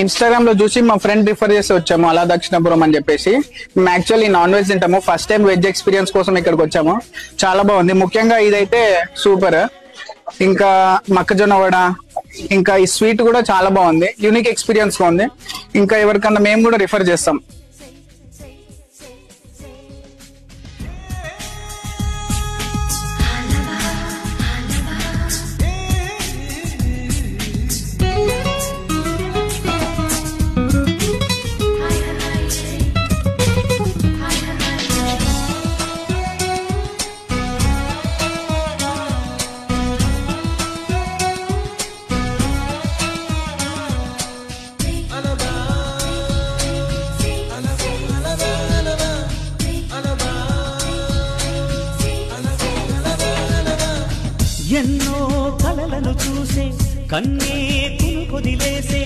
Instagram లో చూసి మా ఫ్రెండ్ రిఫర్ చేసి వచ్చాము అలా దక్షిణపురం అని చెప్పేసి. మేము యాక్చువల్లీ నాన్ వెజ్ తింటాము, ఫస్ట్ టైం వెజ్ ఎక్స్పీరియన్స్ కోసం ఇక్కడికి వచ్చాము. చాలా బాగుంది, ముఖ్యంగా ఇదైతే సూపర్. ఇంకా మొక్కజొన్న వడ, ఇంకా ఈ స్వీట్ కూడా చాలా బాగుంది, యూనిక్ ఎక్స్పీరియన్స్ గా ఉంది. ఇంకా ఎవరికన్నా మేము కూడా రిఫర్ చేస్తాం. ఎన్నో కలలను చూసే కన్నే కునుకొదిలేసే